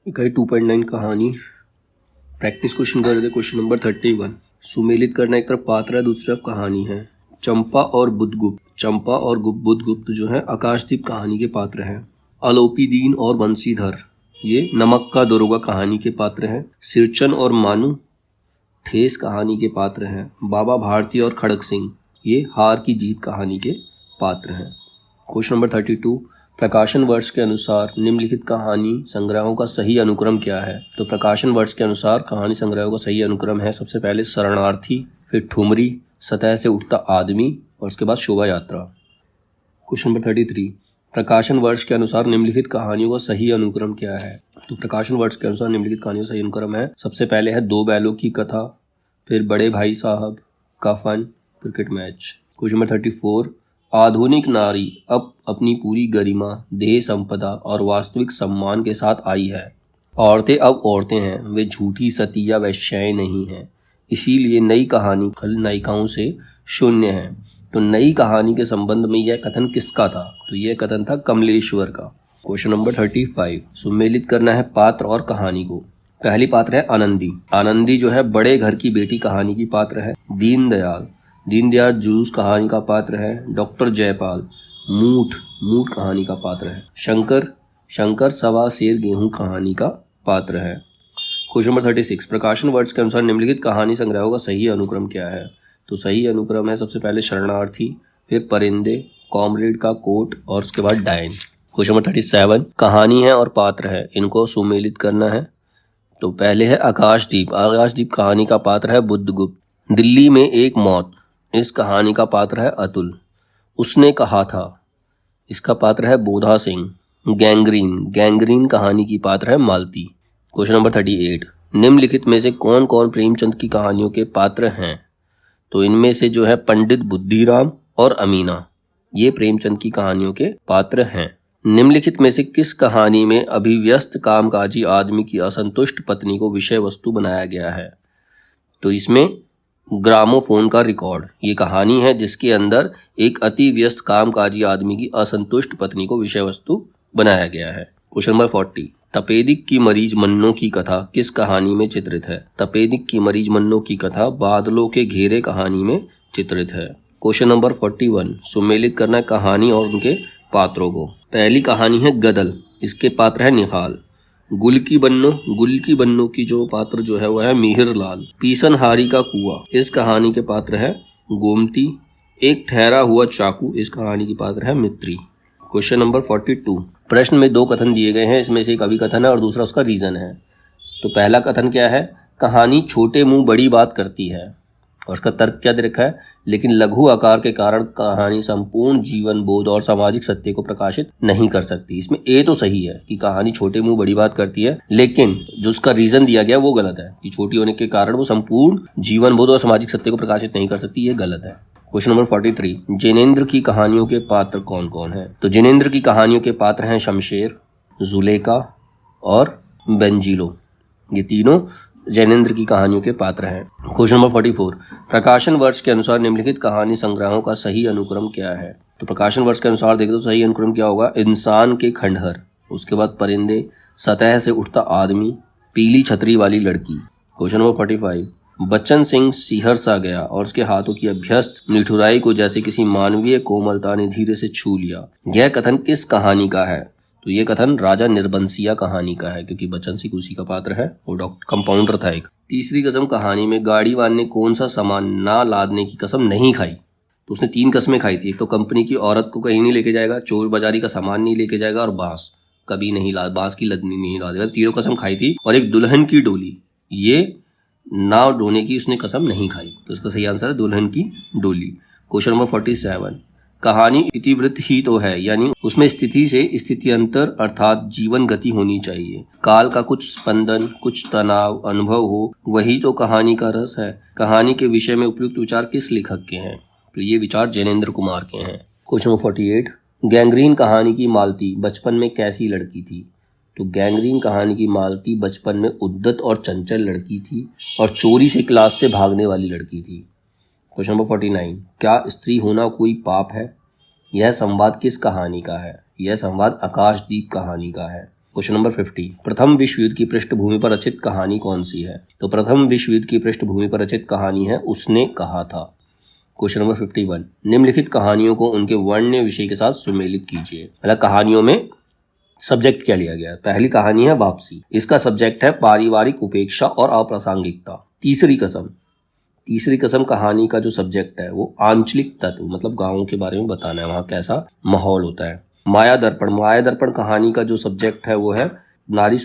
इकाई 2.9 कहानी practice question कर रहे थे। Question number 31। सुमेलित करना एक तरफ पात्र है, दूसरी तरफ कहानी है। चंपा और बुद्धगुप्त जो है आकाशदीप कहानी के पात्र हैं। अलोपीदीन और बंसीधर ये नमक का दरोगा कहानी के पात्र हैं। सिरचन और मानू ठेस कहानी के पात्र हैं। बाबा भारती और खड़क सिंह ये हार की जीत कहानी के पात्र हैं। Question number 32। प्रकाशन वर्ष के अनुसार निम्नलिखित कहानी संग्रहों का सही अनुक्रम क्या है? तो प्रकाशन वर्ष के अनुसार कहानी संग्रहों का सही अनुक्रम है, सबसे पहले शरणार्थी, फिर ठुमरी, सतह से उठता आदमी और उसके बाद शोभा यात्रा। Question number 33। प्रकाशन वर्ष के अनुसार निम्नलिखित कहानियों का सही अनुक्रम क्या है? तो प्रकाशन वर्ष के अनुसार निम्नलिखित कहानियों का सही अनुक्रम है, सबसे पहले है दो बैलों की कथा, फिर बड़े भाई साहब, कफन, क्रिकेट मैच। Question number 34। आधुनिक नारी अब अपनी पूरी गरिमा, देह संपदा और वास्तविक सम्मान के साथ आई है। औरतें अब औरतें हैं, वे झूठी सती या वैश्याएं नहीं हैं, इसीलिए नई कहानी खलनायिकाओं से शून्य है। तो नई कहानी के संबंध में यह कथन किसका था? तो यह कथन था कमलेश्वर का। Question number 35। सुमेलित करना है पात्र और कहानी को। पहली पात्र है आनंदी। आनंदी जो है बड़े घर की बेटी कहानी की पात्र है। दीनदयाल जुलूस कहानी का पात्र है। डॉक्टर जयपाल मूठ कहानी का पात्र है। शंकर सवा सेर गेहूं कहानी का पात्र है। Question number 36। प्रकाशन वर्ष के अनुसार निम्नलिखित कहानी संग्रहों का सही अनुक्रम क्या है? तो सही अनुक्रम है सबसे पहले शरणार्थी, फिर परिंदे, कॉमरेड का कोट और उसके बाद डायन। Question number 37। कहानी है और पात्र है, इनको सुमेलित करना है। तो पहले है आकाशदीप कहानी का पात्र है बुद्धगुप्त। दिल्ली में एक मौत, इस कहानी का पात्र है अतुल। उसने कहा था, इसका पात्र है बोधा सिंह। गैंग्रीन कहानी की पात्र है मालती। Question number 38। निम्नलिखित में से कौन कौन प्रेमचंद की कहानियों के पात्र हैं? तो इनमें से जो है पंडित बुद्धिराम और अमीना ये प्रेमचंद की कहानियों के पात्र हैं। निम्नलिखित में से किस कहानी में अभिव्यस्त कामकाजी आदमी की असंतुष्ट पत्नी को विषय वस्तु बनाया गया है? तो इसमें ग्रामोफोन का रिकॉर्ड ये कहानी है जिसके अंदर एक अति व्यस्त कामकाजी आदमी की असंतुष्ट पत्नी को विषय वस्तु बनाया गया है। Question number 40। तपेदिक की मरीज मन्नो की कथा किस कहानी में चित्रित है? तपेदिक की मरीज मन्नो की कथा बादलों के घेरे कहानी में चित्रित है। Question number 41। सुमेलित करना कहानी और उनके पात्रों को। पहली कहानी है गदल, इसके पात्र है निहाल। गुल की बन्नो की जो पात्र जो है वह है मिहिर लाल। पीसनहारी का कुआं, इस कहानी के पात्र है गोमती। एक ठहरा हुआ चाकू, इस कहानी की पात्र है मित्री। Question number 42। प्रश्न में दो कथन दिए गए हैं, इसमें से एक अभिकथन है और दूसरा उसका रीजन है। तो पहला कथन क्या है? कहानी छोटे मुंह बड़ी बात करती है, और उसका तर्क क्या दे रखा है? लेकिन लघु आकार के कारण कहानी संपूर्ण जीवन बोध और सामाजिक सत्य को प्रकाशित नहीं कर सकती। इसमें ए तो सही है कि कहानी छोटे मुंह बड़ी बात करती है, लेकिन जो उसका रीजन दिया गया वो गलत है कि छोटी होने के कारण वो संपूर्ण जीवन बोध और सामाजिक सत्य को प्रकाशित नहीं कर सकती, ये गलत है। Question number 43। जिनेंद्र की कहानियों के पात्र कौन कौन है? तो जिनेंद्र की कहानियों के पात्र हैं शमशेर, जुलेखा और बेंजीलो, ये तीनों जैनेंद्र की कहानियों के पात्र हैं। Question number 44। प्रकाशन वर्ष के अनुसार निम्नलिखित कहानी संग्रहों का सही अनुक्रम क्या है? तो प्रकाशन वर्ष के अनुसार देखें तो सही अनुक्रम क्या होगा? इंसान के खंडहर, उसके बाद परिंदे, सतह से उठता आदमी, पीली छतरी वाली लड़की। Question number 45। बच्चन सिंह सिहर सा गया और उसके हाथों की अभ्यस्त निठुराई को जैसे किसी मानवीय कोमलता ने धीरे से छू लिया, यह कथन किस कहानी का है? तो ये कथन राजा निर्बंसिया कहानी का है, क्योंकि बच्चन सिंह उसी का पात्र है, वो डॉक्टर कंपाउंडर था एक। तीसरी कसम कहानी में गाड़ीवान ने कौन सा सामान ना लादने की कसम नहीं खाई? तो उसने 3 कसमें खाई थी। एक तो कंपनी की औरत को कहीं नहीं लेके जाएगा, चोर बाजारी का सामान नहीं लेके जाएगा, और बांस कभी नहीं बांस की लदनी नहीं लादेगा। तीनों कसम खाई थी। और एक दुल्हन की डोली, ये नाव ढोने की उसने कसम नहीं खाई। तो इसका सही आंसर है दुल्हन की डोली। Question number 47। कहानी इतिवृत्त ही तो है, यानी उसमें स्थिति से स्थिति अंतर अर्थात जीवन गति होनी चाहिए। काल का कुछ स्पंदन, कुछ तनाव, अनुभव हो, वही तो कहानी का रस है। कहानी के विषय में उपयुक्त विचार किस लेखक के हैं? तो ये विचार जैनेंद्र कुमार के हैं। Question number 48। गैंग्रीन कहानी की मालती बचपन में कैसी लड़की थी? तो गैंग्रीन कहानी की मालती बचपन में उद्दत और चंचल लड़की थी और चोरी से क्लास से भागने वाली लड़की थी। Question number 49। क्या स्त्री होना कोई पाप है? यह संवाद किस कहानी का है? यह संवाद आकाशदीप कहानी का है। क्वेश्चन नंबर 50, प्रथम विश्व युद्ध की पृष्ठभूमि पर रचित कहानी कौन सी है? तो प्रथम विश्व युद्ध की पृष्ठभूमि पर रचित कहानी है उसने कहा था। क्वेश्चन नंबर 51, निम्नलिखित कहानियों को उनके वर्ण्य विषय के साथ सुमेलित कीजिए। मतलब कहानियों में सब्जेक्ट क्या लिया गया है? पहली कहानी है वापसी, इसका सब्जेक्ट है पारिवारिक उपेक्षा और अप्रासंगिकता। तीसरी कसम कहानी का जो सब्जेक्ट है वो आंचलिक तत्व, मतलब गांवों के बारे में बताना है, वहां कैसा माहौल होता है। माया दर्पण कहानी का जो सब्जेक्ट है वो है नारी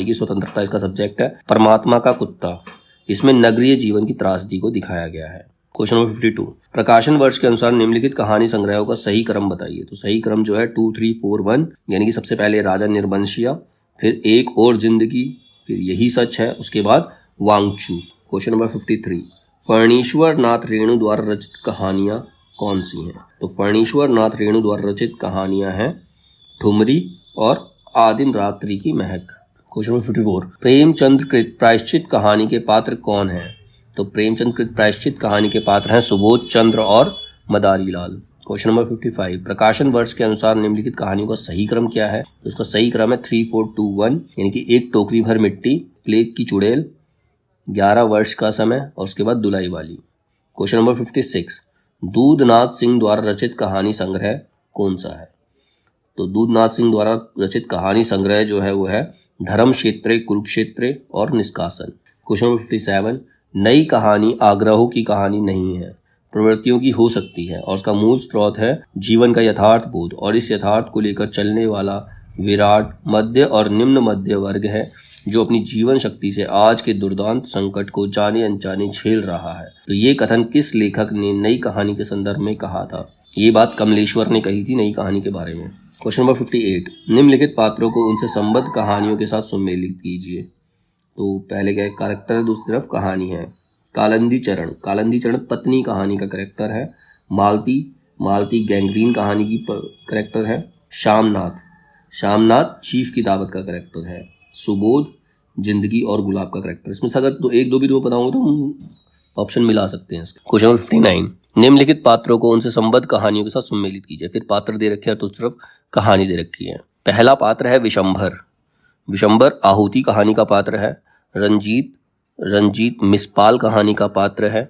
की स्वतंत्रता इसका सब्जेक्ट है। परमात्मा का कुत्ता, इसमें नगरीय जीवन की त्रासदी को दिखाया गया है। क्वेश्चन नंबर 52, प्रकाशन वर्ष के अनुसार निम्नलिखित कहानी संग्रहों का सही क्रम बताइए। तो सही क्रम जो है 2, 3, 4, 1, यानी कि सबसे पहले राजा निर्वंशिया, फिर एक और जिंदगी, फिर यही सच है, उसके बाद वांगचू। क्वेश्चन नंबर 53, फणीश्वर नाथ रेणु द्वारा रचित कहानियां कौन सी हैं? तो फणीश्वर नाथ रेणु द्वारा रचित कहानियां हैं ठुमरी और आदिम रात्रि की महक। क्वेश्चन नंबर 54, प्रेमचंद्र कृत प्रायश्चित कहानी के पात्र कौन हैं? तो प्रेमचंद्र कृत प्रायश्चित कहानी के पात्र हैं सुबोध चंद्र और मदारी लाल। क्वेश्चन नंबर 55, प्रकाशन वर्ष के अनुसार निम्नलिखित कहानियों का सही क्रम क्या है? तो इसका सही क्रम है 3, 4, 2, 1, यानी कि एक टोकरी भर मिट्टी, प्लेग की चुड़ैल, 11 वर्ष का समय और उसके बाद दुलाई वाली। क्वेश्चन नंबर 56, दूधनाथ सिंह द्वारा रचित कहानी संग्रह कौन सा है? तो दूधनाथ सिंह द्वारा रचित कहानी संग्रह जो है वो है धर्म क्षेत्रे, कुरुक्षेत्रे और निष्कासन। क्वेश्चन नंबर 57, नई कहानी आग्रहों की कहानी नहीं है, प्रवृत्तियों की हो सकती है और उसका मूल स्रोत है जीवन का यथार्थ बोध और इस यथार्थ को लेकर चलने वाला विराट मध्य और निम्न मध्य वर्ग है जो अपनी जीवन शक्ति से आज के दुर्दांत संकट को जाने अनजाने झेल रहा है। तो ये कथन किस लेखक ने नई कहानी के संदर्भ में कहा था? ये बात कमलेश्वर ने कही थी नई कहानी के बारे में। क्वेश्चन नंबर 58, निम्नलिखित पात्रों को उनसे संबद्ध कहानियों के साथ सुमेलित कीजिए। तो पहले क्या कैरेक्टर है, दूसरी तरफ कहानी है। कालिंदी चरण पत्नी कहानी का कैरेक्टर है। मालती गैंग्रीन कहानी की कैरेक्टर है। शामनाथ चीफ की दावत का कैरेक्टर है। सुबोध जिंदगी और गुलाब का कैरेक्टर। इसमें से अगर तो एक दो भी तुम्हें बताऊंगा तो हम ऑप्शन मिला सकते हैं इसके। क्वेश्चन नंबर 59, निम्नलिखित पात्रों को उनसे संबद्ध कहानियों के साथ सुमेलित कीजिए। फिर पात्र दे रखे हैं तो सिर्फ कहानी दे रखी है। पहला पात्र है विशंबर आहुति कहानी का पात्र है। रंजीत मिसपाल कहानी का पात्र है।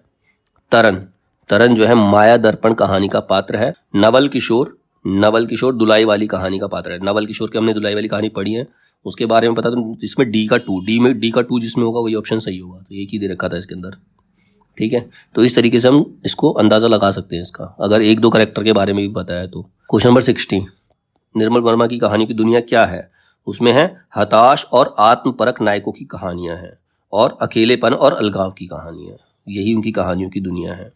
तरन जो है माया दर्पण कहानी का पात्र है। नवल किशोर दुलाई वाली कहानी का पात्र है। नवल किशोर की हमने दुलाई वाली कहानी पढ़ी है, उसके बारे में पता तो जिसमें डी का 2 जिसमें होगा वही ऑप्शन सही होगा। तो एक ही दे रखा था इसके अंदर, ठीक है। तो इस तरीके से हम इसको अंदाजा लगा सकते हैं इसका, अगर एक दो कैरेक्टर के बारे में भी पता है तो। क्वेश्चन नंबर 60, निर्मल वर्मा की कहानी की दुनिया क्या है? उसमें है हताश और आत्मपरक नायकों की कहानियां हैं और अकेलेपन और अलगाव की कहानियां, यही उनकी कहानियों की दुनिया है।